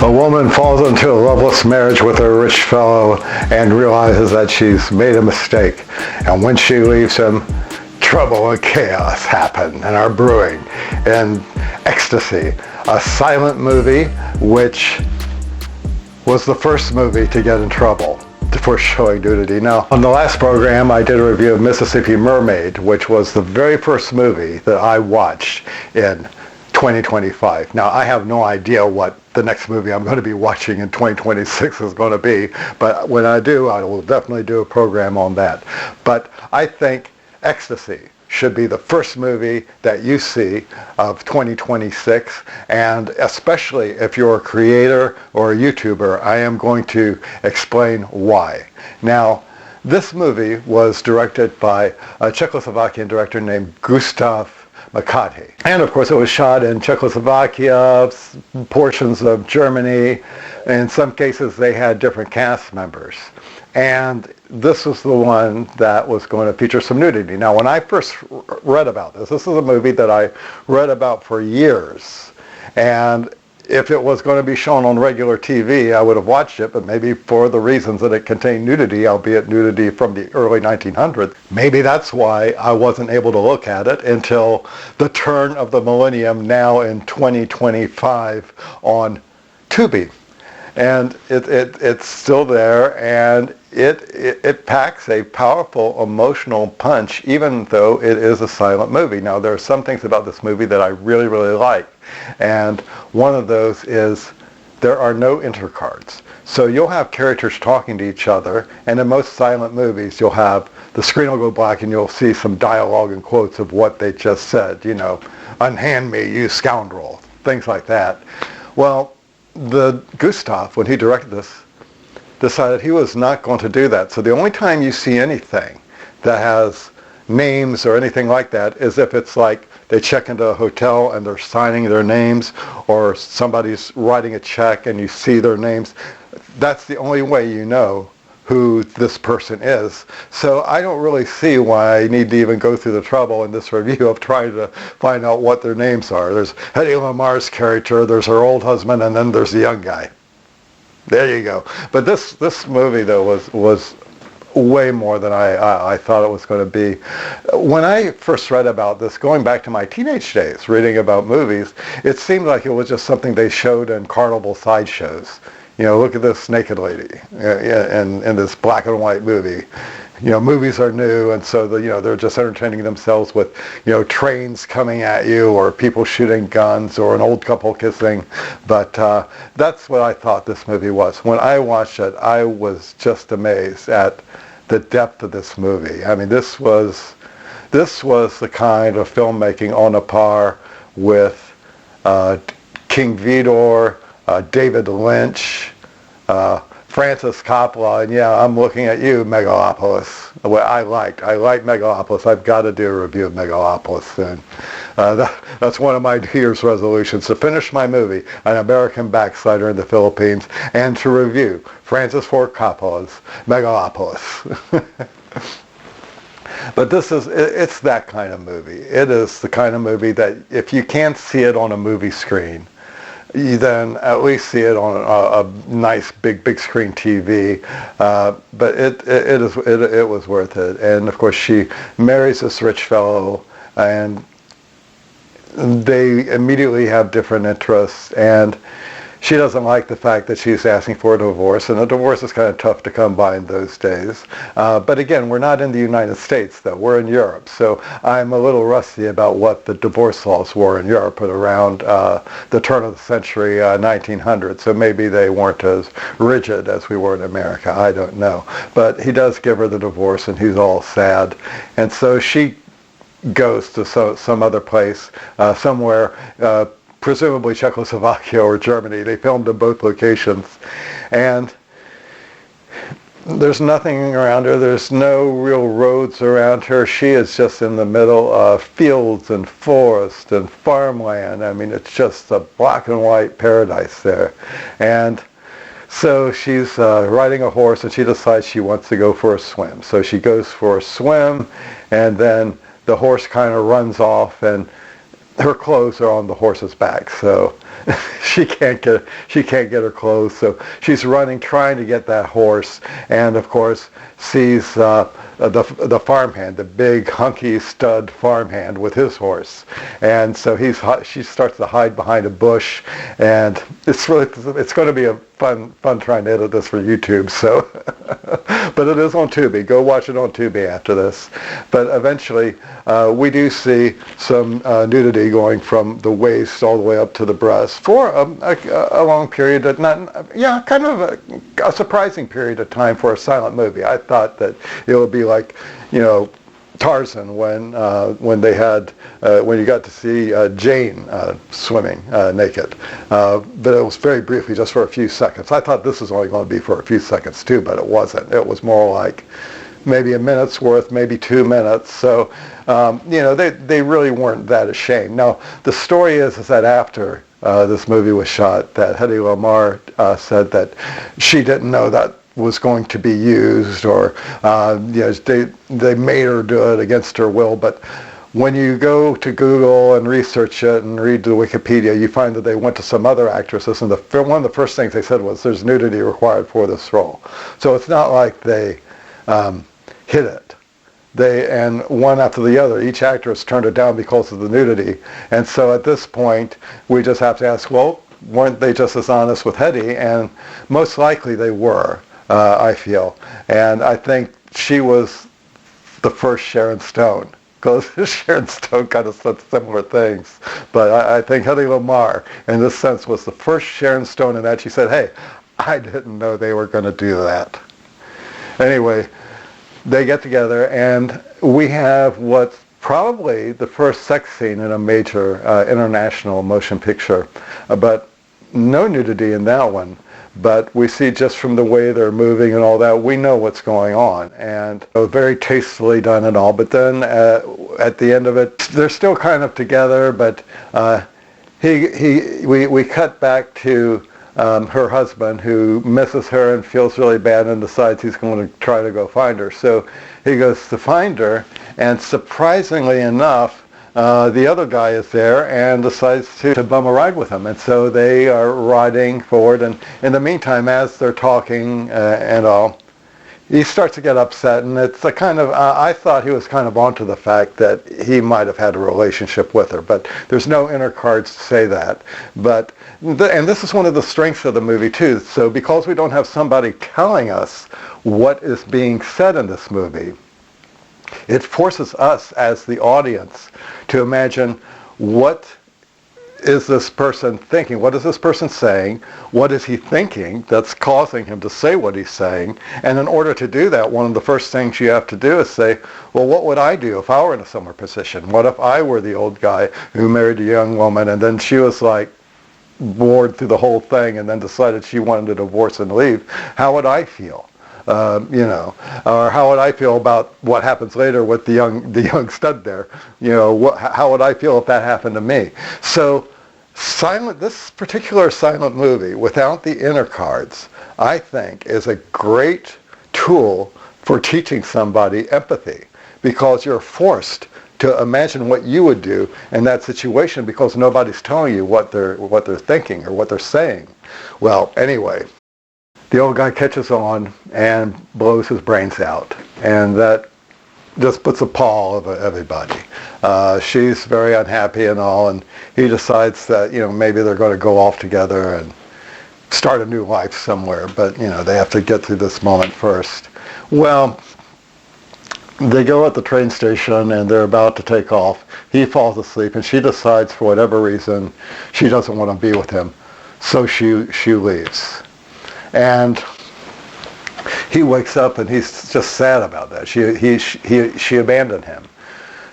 A woman falls into a loveless marriage with a rich fellow and realizes that she's made a mistake. And when she leaves him, trouble and chaos happen and are brewing. And Ecstasy, a silent movie which was the first movie to get in trouble for showing nudity. Now, on the last program, I did a review of Mississippi Mermaid, which was the very first movie that I watched in 2025. Now, I have no idea what the next movie I'm going to be watching in 2026 is going to be, but when I do, I will definitely do a program on that. But I think Ecstasy should be the first movie that you see of 2026, and especially if you're a creator or a YouTuber, I am going to explain why. Now, this movie was directed by a Czechoslovakian director named Gustav Machatý. And of course it was shot in Czechoslovakia, portions of Germany. In some cases they had different cast members. And this was the one that was going to feature some nudity. Now when I first read about this is a movie that I read about for years. And if it was going to be shown on regular TV, I would have watched it, but maybe for the reasons that it contained nudity, albeit nudity from the early 1900s. Maybe that's why I wasn't able to look at it until the turn of the millennium, now in 2025 on Tubi. And it's still there, and it packs a powerful emotional punch, even though it is a silent movie. Now, there are some things about this movie that I really, really like. And one of those is there are no intercards. So you'll have characters talking to each other, and in most silent movies you'll have the screen will go black and you'll see some dialogue and quotes of what they just said, you know, unhand me, you scoundrel, things like that. Well, the Gustav, when he directed this, decided he was not going to do that. So the only time you see anything that has names or anything like that is if it's like they check into a hotel and they're signing their names, or somebody's writing a check and you see their names. That's the only way you know who this person is. So I don't really see why I need to even go through the trouble in this review of trying to find out what their names are. There's Hedy Lamarr's character, there's her old husband, and then there's the young guy. There you go. But this movie, though, was way more than I thought it was going to be. When I first read about this, going back to my teenage days, reading about movies, it seemed like it was just something they showed in carnival sideshows. You know, look at this naked lady in this black and white movie. You know, movies are new, and so they're just entertaining themselves with, you know, trains coming at you, or people shooting guns, or an old couple kissing. But that's what I thought this movie was. When I watched it, I was just amazed at the depth of this movie. I mean, this was the kind of filmmaking on a par with King Vidor, David Lynch, Francis Coppola, and yeah, I'm looking at you, Megalopolis. Well, I like Megalopolis. I've got to do a review of Megalopolis soon. That's one of my New Year's resolutions, to finish my movie, An American Backslider in the Philippines, and to review Francis Ford Coppola's Megalopolis. But it's that kind of movie. It is the kind of movie that if you can't see it on a movie screen, you then at least see it on a nice big screen TV. But it was worth it. And of course she marries this rich fellow, and they immediately have different interests, and she doesn't like the fact that she's asking for a divorce, and a divorce is kind of tough to come by in those days. But again, we're not in the United States, though. We're in Europe, so I'm a little rusty about what the divorce laws were in Europe at around the turn of the century, 1900. So maybe they weren't as rigid as we were in America. I don't know. But he does give her the divorce, and he's all sad. And so she goes to some other place, somewhere, presumably Czechoslovakia or Germany. They filmed in both locations. And there's nothing around her. There's no real roads around her. She is just in the middle of fields and forest and farmland. I mean, it's just a black and white paradise there. And so she's riding a horse, and she decides she wants to go for a swim. So she goes for a swim, and then the horse kind of runs off, and her clothes are on the horse's back, so she can't get her clothes. So she's running, trying to get that horse, and of course sees the farmhand, the big hunky stud farmhand with his horse, and so she starts to hide behind a bush, and it's going to be a fun trying to edit this for YouTube. So, but it is on Tubi. Go watch it on Tubi after this. But eventually, we do see some nudity going from the waist all the way up to the breast for a long period, kind of a surprising period of time for a silent movie. I thought that it would be like, Tarzan when you got to see Jane swimming naked, but it was very briefly, just for a few seconds. I thought this was only going to be for a few seconds too, but it wasn't. It was more like maybe a minute's worth, maybe 2 minutes. So they really weren't that ashamed. Now the story is that after this movie was shot, that Hedy Lamarr said that she didn't know that was going to be used, or they made her do it against her will. But when you go to Google and research it and read the Wikipedia, you find that they went to some other actresses, and one of the first things they said was, there's nudity required for this role. So it's not like they hid it. And one after the other, each actress turned it down because of the nudity. And so at this point, we just have to ask, well, weren't they just as honest with Hedy? And most likely they were. I feel. And I think she was the first Sharon Stone, because Sharon Stone kind of said similar things. But I think Hedy Lamarr, in this sense, was the first Sharon Stone in that she said, hey, I didn't know they were going to do that. Anyway, they get together, and we have what's probably the first sex scene in a major international motion picture, but no nudity in that one. But we see just from the way they're moving and all that, we know what's going on, and very tastefully done and all. But then at the end of it, they're still kind of together. But we cut back to her husband, who misses her and feels really bad and decides he's going to try to go find her. So he goes to find her, and surprisingly enough, the other guy is there and decides to bum a ride with him. And so they are riding forward, and in the meantime, as they're talking and all, he starts to get upset, and it's a kind of, I thought he was kind of onto the fact that he might have had a relationship with her, but there's no inner cards to say that. But, and this is one of the strengths of the movie too, so because we don't have somebody telling us what is being said in this movie, it forces us as the audience to imagine, what is this person thinking? What is this person saying? What is he thinking that's causing him to say what he's saying? And in order to do that, one of the first things you have to do is say, well, what would I do if I were in a similar position? What if I were the old guy who married a young woman, and then she was like bored through the whole thing and then decided she wanted a divorce and leave? How would I feel? Or how would I feel about what happens later with the young stud there? How would I feel if that happened to me? So this particular silent movie, without the inner cards, I think is a great tool for teaching somebody empathy, because you're forced to imagine what you would do in that situation, because nobody's telling you what they're thinking or what they're saying. Well, anyway, the old guy catches on and blows his brains out, and that just puts a pall over everybody. She's very unhappy and all, and he decides that maybe they're going to go off together and start a new life somewhere, but they have to get through this moment first. Well, they go at the train station and they're about to take off. He falls asleep, and she decides for whatever reason she doesn't want to be with him, so she leaves. And he wakes up and he's just sad about that. She abandoned him.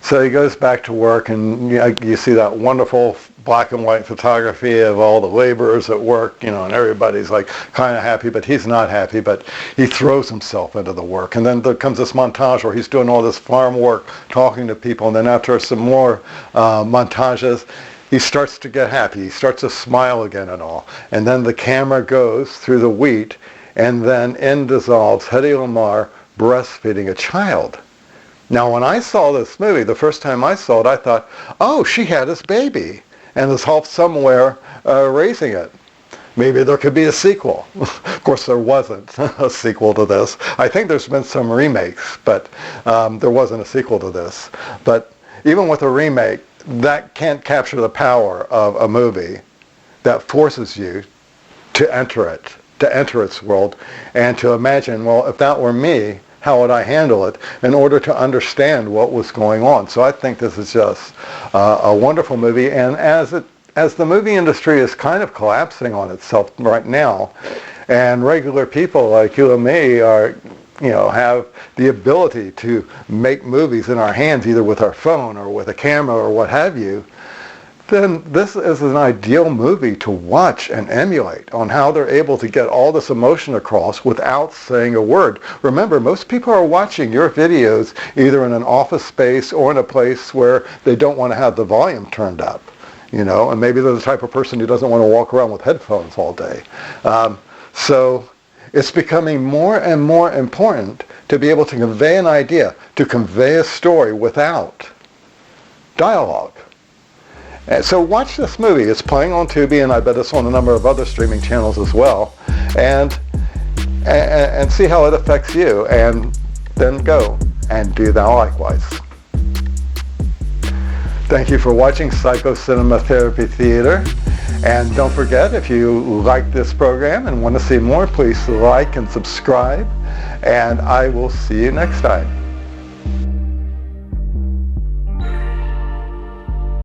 So he goes back to work, and you see that wonderful black and white photography of all the laborers at work, and everybody's like kind of happy, but he's not happy, but he throws himself into the work. And then there comes this montage where he's doing all this farm work, talking to people, and then after some more montages, he starts to get happy. He starts to smile again and all. And then the camera goes through the wheat, and then in dissolves Hedy Lamarr breastfeeding a child. Now, when I saw this movie, the first time I saw it, I thought, oh, she had his baby and is off somewhere raising it. Maybe there could be a sequel. Of course, there wasn't a sequel to this. I think there's been some remakes, but there wasn't a sequel to this. But even with a remake, that can't capture the power of a movie that forces you to enter it, to enter its world, and to imagine, well, if that were me, how would I handle it in order to understand what was going on? So I think this is just a wonderful movie, and as the movie industry is kind of collapsing on itself right now, and regular people like you and me are, have the ability to make movies in our hands, either with our phone or with a camera or what have you, then this is an ideal movie to watch and emulate on how they're able to get all this emotion across without saying a word. Remember, most people are watching your videos either in an office space or in a place where they don't want to have the volume turned up, and maybe they're the type of person who doesn't want to walk around with headphones all day. So it's becoming more and more important to be able to convey an idea, to convey a story without dialogue. And so watch this movie. It's playing on Tubi, and I bet it's on a number of other streaming channels as well. And see how it affects you, and then go and do thou likewise. Thank you for watching Psycho Cinema Therapy Theater. And don't forget, if you like this program and want to see more, please like and subscribe. And I will see you next time.